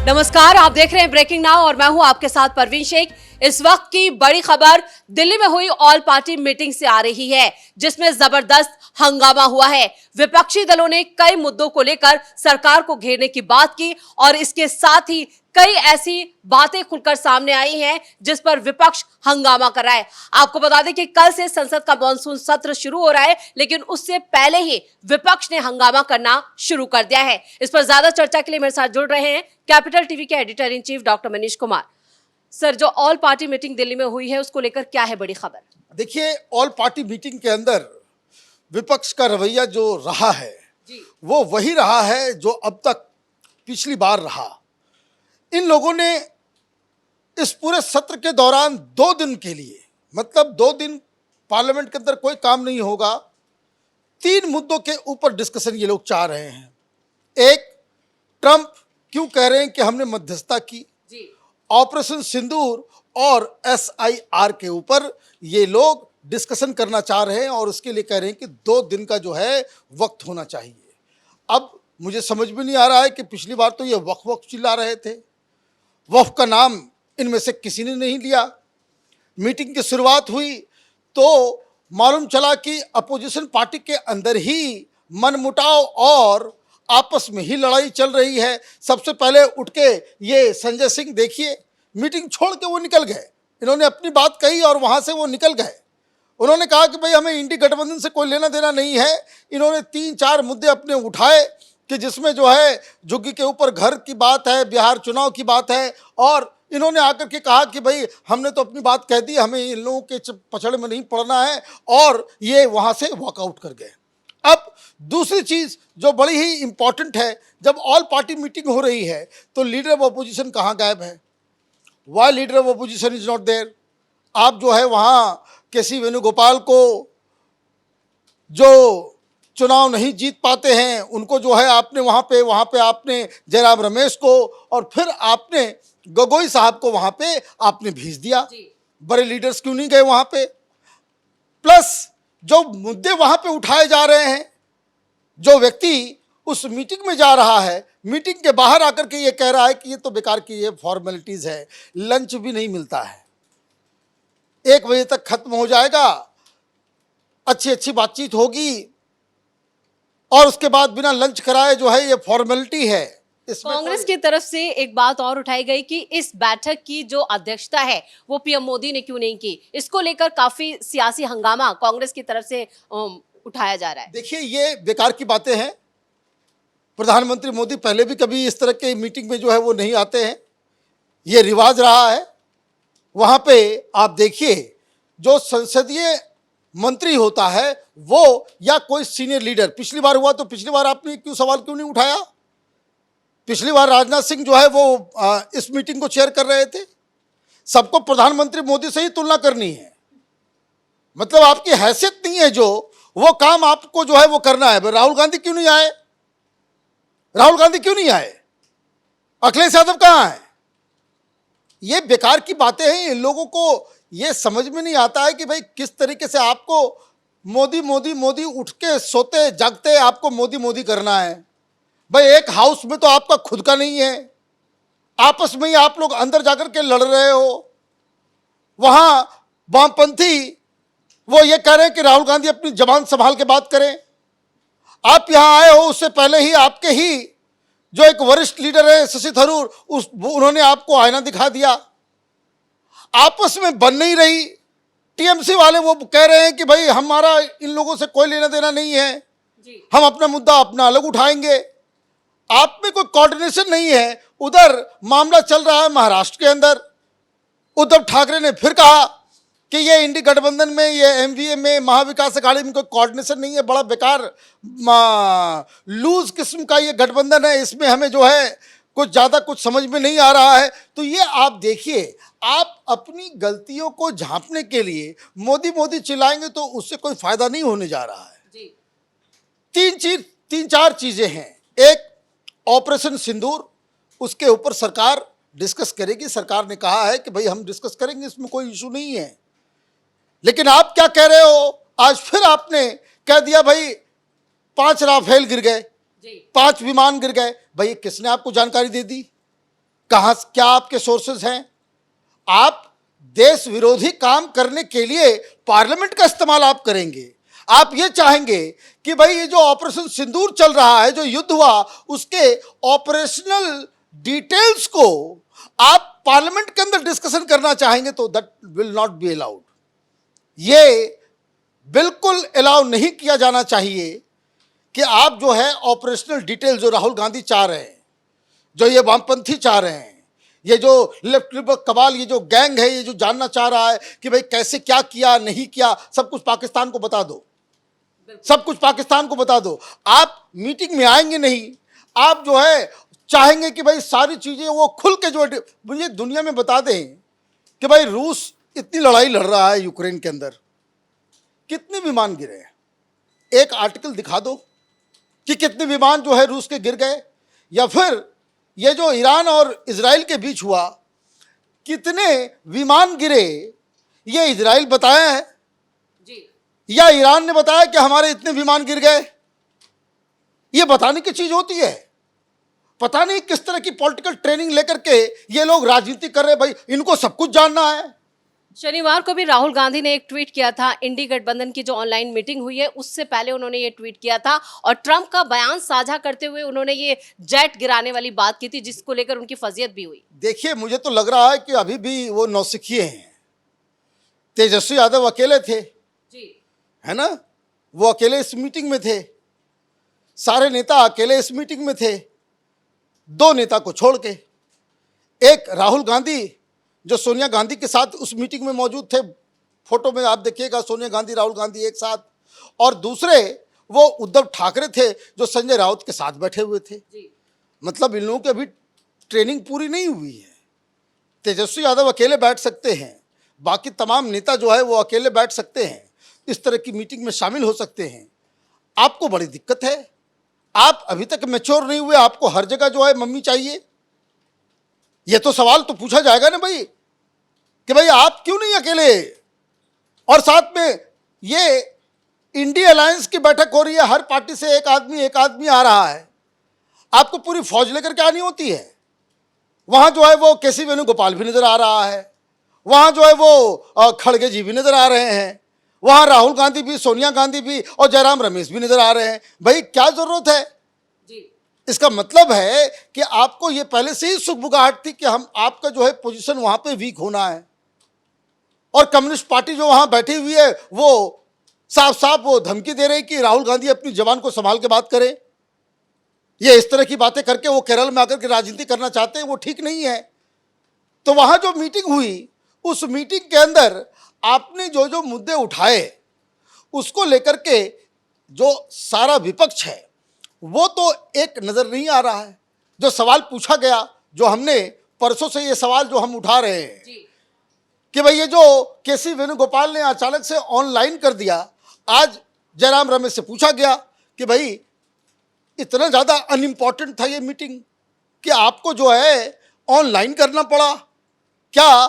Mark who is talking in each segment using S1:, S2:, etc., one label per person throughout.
S1: नमस्कार, आप देख रहे हैं ब्रेकिंग नाउ और मैं हूं आपके साथ परवीन शेख। इस वक्त की बड़ी खबर दिल्ली में हुई ऑल पार्टी मीटिंग से आ रही है, जिसमें जबरदस्त हंगामा हुआ है। विपक्षी दलों ने कई मुद्दों को लेकर सरकार को घेरने की बात की और इसके साथ ही कई ऐसी बातें खुलकर सामने आई हैं जिस पर विपक्ष हंगामा कर रहा है। आपको बता दें कि कल से संसद का मॉनसून सत्र शुरू हो रहा है, लेकिन उससे पहले ही विपक्ष ने हंगामा करना शुरू कर दिया है। इस पर ज्यादा चर्चा के लिए मेरे साथ जुड़ रहे हैं कैपिटल टीवी के editor in chief doctor Manish Kumar. Sir, जो ऑल पार्टी मीटिंग दिल्ली में हुई है उसको लेकर क्या है बड़ी खबर?
S2: देखिए, ऑल पार्टी मीटिंग के अंदर विपक्ष का रवैया जो रहा है वो वही रहा है जो अब तक पिछली बार रहा। इन लोगों ने इस पूरे सत्र के दौरान 2 दिन के लिए, मतलब 2 दिन पार्लियामेंट के अंदर कोई काम नहीं होगा, 3 मुद्दों के ऊपर डिस्कशन ये लोग चाह रहे हैं। एक, ट्रंप क्यों कह रहे हैं कि हमने मध्यस्थता की, ऑपरेशन सिंदूर और SIR के ऊपर ये लोग डिस्कशन करना चाह रहे हैं और उसके लिए कह रहे हैं कि 2 दिन का जो है वक्त होना चाहिए। अब मुझे समझ में नहीं आ रहा है कि पिछली बार तो ये वक्फ चिल्ला रहे थे, वक्फ का नाम इनमें से किसी ने नहीं लिया। मीटिंग की शुरुआत हुई तो मालूम चला कि अपोजिशन पार्टी के अंदर ही मनमुटाव और आपस में ही लड़ाई चल रही है। सबसे पहले उठ के ये संजय सिंह, देखिए, मीटिंग छोड़ के वो निकल गए। इन्होंने अपनी बात कही और वहाँ से वो निकल गए। उन्होंने कहा कि भाई हमें इंडी गठबंधन से कोई लेना देना नहीं है। इन्होंने 3-4 मुद्दे अपने उठाए कि जिसमें जो है झुग्गी के ऊपर घर की बात है, बिहार चुनाव की बात है, और इन्होंने आकर के कहा कि भाई हमने तो अपनी बात कह दी, हमें इन लोगों के पछड़ में नहीं पड़ना है, और ये वहाँ से वॉकआउट कर गए। अब दूसरी चीज़ जो बड़ी ही इम्पॉर्टेंट है, जब ऑल पार्टी मीटिंग हो रही है तो लीडर ऑफ अपोजिशन कहाँ गायब है? Why leader of opposition is not there? आप जो है वहाँ KC वेणुगोपाल को, जो चुनाव नहीं जीत पाते हैं, उनको जो है आपने वहाँ पे आपने जयराम रमेश को और फिर आपने गोगोई साहब को वहाँ पे आपने भेज दिया। बड़े लीडर्स क्यों नहीं गए वहाँ पे? प्लस जो मुद्दे वहाँ पे उठाए जा रहे हैं, जो व्यक्ति उस मीटिंग में जा रहा है, मीटिंग के बाहर आकर के ये कह रहा है कि ये तो बेकार की ये फॉर्मेलिटीज़ है, लंच भी नहीं मिलता है, 1 बजे तक खत्म हो जाएगा, अच्छी बातचीत होगी और उसके बाद बिना लंच कराए जो है ये फॉर्मेलिटी है।
S1: कांग्रेस की तरफ से एक बात और उठाई गई कि इस बैठक की जो अध्यक्षता है वो PM मोदी ने क्यों नहीं की। इसको लेकर काफी सियासी हंगामा कांग्रेस की तरफ से उठाया जा रहा है।
S2: देखिए, ये बेकार की बातें हैं। प्रधानमंत्री मोदी पहले भी कभी इस तरह के मीटिंग में जो है वो नहीं आते हैं, ये रिवाज रहा है। वहाँ पे आप देखिए, जो संसदीय मंत्री होता है वो या कोई सीनियर लीडर, पिछली बार हुआ तो पिछली बार आपने सवाल क्यों नहीं उठाया? पिछली बार राजनाथ सिंह जो है वो इस मीटिंग को चेयर कर रहे थे। सबको प्रधानमंत्री मोदी से ही तुलना करनी है, मतलब आपकी हैसियत नहीं है, जो वो काम आपको जो है वो करना है। राहुल गांधी क्यों नहीं आए? राहुल गांधी क्यों नहीं आए? अखिलेश यादव कहाँ है? ये बेकार की बातें हैं। इन लोगों को ये समझ में नहीं आता है कि भाई किस तरीके से आपको मोदी मोदी मोदी, उठ के सोते जागते आपको मोदी मोदी करना है। भाई एक हाउस में तो आपका खुद का नहीं है, आपस में ही आप लोग अंदर जाकर के लड़ रहे हो। वहां वामपंथी वो ये कह रहे हैं कि राहुल गांधी अपनी जबान संभाल के बात करें। आप यहां आए हो, उससे पहले ही आपके ही जो एक वरिष्ठ लीडर है शशि थरूर, उन्होंने आपको आईना दिखा दिया। आपस में बन नहीं रही। TMC वाले वो कह रहे हैं कि भाई हमारा इन लोगों से कोई लेना देना नहीं है, हम अपना मुद्दा अपना अलग उठाएंगे। आप में कोई कोऑर्डिनेशन नहीं है। उधर मामला चल रहा है महाराष्ट्र के अंदर, उद्धव ठाकरे ने फिर कहा कि ये इंडी गठबंधन में, ये MVA में, महाविकास अघाड़ी में कोई कोऑर्डिनेशन नहीं है, बड़ा बेकार लूज किस्म का ये गठबंधन है, इसमें हमें जो है कुछ ज़्यादा कुछ समझ में नहीं आ रहा है। तो ये आप देखिए, आप अपनी गलतियों को झांपने के लिए मोदी मोदी चिल्लाएंगे तो उससे कोई फायदा नहीं होने जा रहा है। 3-4 चीज़ें हैं। एक, ऑपरेशन सिंदूर, उसके ऊपर सरकार डिस्कस करेगी। सरकार ने कहा है कि भाई हम डिस्कस करेंगे, इसमें कोई इशू नहीं है। लेकिन आप क्या कह रहे हो? आज फिर आपने कह दिया भाई 5 राफेल गिर गए, 5 विमान गिर गए। भाई किसने आपको जानकारी दे दी? कहां, क्या आपके सोर्सेज हैं? आप देश विरोधी काम करने के लिए पार्लियामेंट का इस्तेमाल आप करेंगे। आप ये चाहेंगे कि भाई ये जो ऑपरेशन सिंदूर चल रहा है, जो युद्ध हुआ, उसके ऑपरेशनल डिटेल्स को आप पार्लियामेंट के अंदर डिस्कशन करना चाहेंगे, तो that will not be allowed. ये बिल्कुल अलाउ नहीं किया जाना चाहिए कि आप जो है ऑपरेशनल डिटेल जो राहुल गांधी चाह रहे हैं, जो ये वामपंथी चाह रहे हैं, ये जो लेफ्ट लिबरल कबाल, ये जो गैंग है, ये जो जानना चाह रहा है कि भाई कैसे क्या किया नहीं किया, सब कुछ पाकिस्तान को बता दो, सब कुछ पाकिस्तान को बता दो। आप मीटिंग में आएंगे नहीं, आप जो है चाहेंगे कि भाई सारी चीजें वो खुल के जो मुझे दुनिया में बता दें कि भाई रूस इतनी लड़ाई लड़ रहा है यूक्रेन के अंदर, कितने विमान गिरे हैं, एक आर्टिकल दिखा दो कि कितने विमान जो है रूस के गिर गए। या फिर ये जो ईरान और इजराइल के बीच हुआ, कितने विमान गिरे, ये इजराइल बताया है
S1: जी।
S2: या ईरान ने बताया कि हमारे इतने विमान गिर गए? ये बताने की चीज होती है। पता नहीं किस तरह की पॉलिटिकल ट्रेनिंग लेकर के ये लोग राजनीति कर रहे हैं, भाई इनको सब कुछ जानना है।
S1: शनिवार को भी राहुल गांधी ने एक ट्वीट किया था। इंडी गठबंधन की जो ऑनलाइन मीटिंग हुई है उससे पहले उन्होंने ये ट्वीट किया था और ट्रंप का बयान साझा करते हुए उन्होंने ये जेट गिराने वाली बात की थी, जिसको लेकर उनकी फजीयत भी हुई।
S2: देखिए, मुझे तो लग रहा है कि अभी भी वो नौसिखिए हैं। तेजस्वी यादव अकेले थे
S1: जी,
S2: है ना, वो अकेले इस मीटिंग में थे, सारे नेता अकेले इस मीटिंग में थे, दो नेता को छोड़ के। एक राहुल गांधी जो सोनिया गांधी के साथ उस मीटिंग में मौजूद थे, फोटो में आप देखिएगा सोनिया गांधी राहुल गांधी एक साथ, और दूसरे वो उद्धव ठाकरे थे जो संजय राउत के साथ बैठे हुए थे।
S1: जी।
S2: मतलब इन लोगों की अभी ट्रेनिंग पूरी नहीं हुई है। तेजस्वी यादव अकेले बैठ सकते हैं, बाकी तमाम नेता जो है वो अकेले बैठ सकते हैं, इस तरह की मीटिंग में शामिल हो सकते हैं। आपको बड़ी दिक्कत है, आप अभी तक मैच्योर नहीं हुए, आपको हर जगह जो है मम्मी चाहिए। ये तो सवाल तो पूछा जाएगा ना भाई कि भाई आप क्यों नहीं अकेले। और साथ में ये इंडिया अलायंस की बैठक हो रही है, हर पार्टी से एक आदमी आ रहा है, आपको पूरी फौज लेकर के आनी होती है। वहां जो है वो केसी वेणुगोपाल भी नजर आ रहा है, वहां जो है वो खड़गे जी भी नजर आ रहे हैं, वहां राहुल गांधी भी, सोनिया गांधी भी और जयराम रमेश भी नजर आ रहे हैं। भाई क्या जरूरत है
S1: जी।
S2: इसका मतलब है कि आपको ये पहले से ही सुगबुगाहट थी कि हम आपका जो है पोजीशन वहां पे वीक होना है। और कम्युनिस्ट पार्टी जो वहां बैठी हुई है वो साफ साफ वो धमकी दे रही कि राहुल गांधी अपनी जबान को संभाल के बात करें। ये इस तरह की बातें करके वो केरल में आकर के राजनीति करना चाहते हैं, वो ठीक नहीं है। तो वहां जो मीटिंग हुई, उस मीटिंग के अंदर आपने जो जो मुद्दे उठाए उसको लेकर के जो सारा विपक्ष है वो तो एक नजर नहीं आ रहा है। जो सवाल पूछा गया, जो हमने परसों से ये सवाल जो हम उठा रहे हैं
S1: जी।
S2: कि भाई ये जो केसी वेणुगोपाल ने अचानक से ऑनलाइन कर दिया, आज जयराम रमेश से पूछा गया कि भाई इतना ज़्यादा अनइम्पॉर्टेंट था ये मीटिंग कि आपको जो है ऑनलाइन करना पड़ा। क्या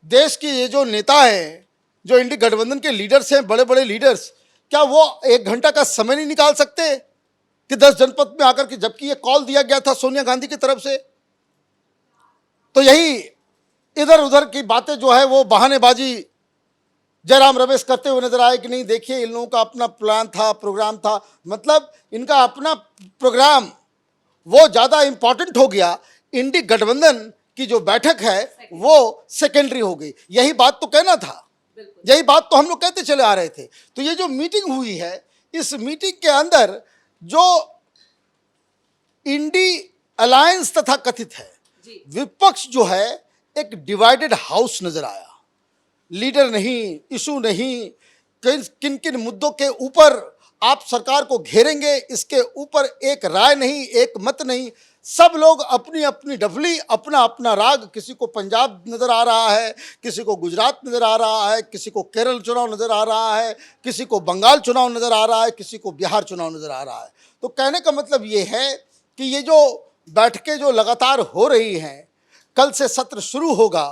S2: देश के ये जो नेता हैं, जो इंडी गठबंधन के लीडर्स हैं, बड़े बड़े लीडर्स, क्या वो 1 घंटा का समय नहीं निकाल सकते कि 10 जनपद में आकर के, जबकि ये कॉल दिया गया था सोनिया गांधी की तरफ से। तो यही इधर उधर की बातें जो है वो बहानेबाजी जयराम रमेश करते हुए नजर आए कि नहीं देखिए इन लोगों का अपना प्लान था, प्रोग्राम था। मतलब इनका अपना प्रोग्राम वो ज़्यादा इंपॉर्टेंट हो गया, इंडी गठबंधन की जो बैठक है वो सेकेंडरी हो गई। यही बात तो कहना था, यही बात तो हम लोग कहते चले आ रहे थे। तो ये जो मीटिंग हुई है, इस मीटिंग के अंदर जो इंडी अलायंस तथा कथित है, विपक्ष जो है एक डिवाइडेड हाउस नजर आया। लीडर नहीं, इशू नहीं, किन किन मुद्दों के ऊपर आप सरकार को घेरेंगे, इसके ऊपर एक राय नहीं, एक मत नहीं। सब लोग अपनी अपनी डफली, अपना अपना राग, किसी को पंजाब नजर आ रहा है, किसी को गुजरात नजर आ रहा है, किसी को केरल चुनाव नजर आ रहा है, किसी को बंगाल चुनाव नजर आ रहा है, किसी को बिहार चुनाव नजर आ रहा है। तो कहने का मतलब ये है कि ये जो बैठकें जो लगातार हो रही हैं, कल से सत्र शुरू होगा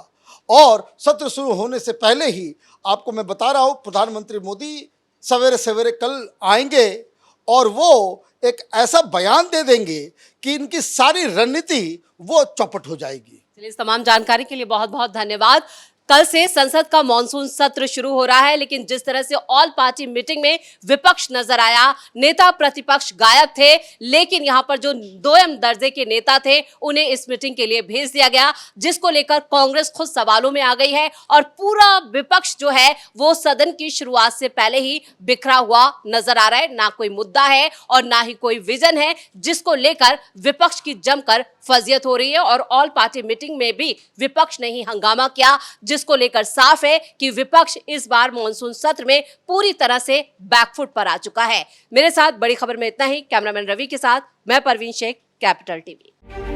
S2: और सत्र शुरू होने से पहले ही आपको मैं बता रहा हूँ, प्रधानमंत्री मोदी सवेरे सवेरे कल आएंगे और वो एक ऐसा बयान दे देंगे कि इनकी सारी रणनीति वो चौपट हो जाएगी।
S1: चलिए, इस तमाम जानकारी के लिए बहुत बहुत धन्यवाद। कल से संसद का मॉनसून सत्र शुरू हो रहा है, लेकिन जिस तरह से ऑल पार्टी मीटिंग में विपक्ष नजर आया, नेता प्रतिपक्ष गायब थे, लेकिन यहां पर जो दोयम दर्जे के नेता थे उन्हें इस मीटिंग के लिए भेज दिया गया, जिसको लेकर कांग्रेस खुद सवालों में आ गई है और पूरा विपक्ष जो है वो सदन की शुरुआत से पहले ही बिखरा हुआ नजर आ रहा है। ना कोई मुद्दा है और ना ही कोई विजन है, जिसको लेकर विपक्ष की जमकर फजियत हो रही है। और ऑल पार्टी मीटिंग में भी विपक्ष ने ही हंगामा किया, जिसको लेकर साफ है कि विपक्ष इस बार मॉनसून सत्र में पूरी तरह से बैकफुट पर आ चुका है। मेरे साथ बड़ी खबर में इतना ही। कैमरामैन रवि के साथ मैं परवीन शेख, कैपिटल टीवी।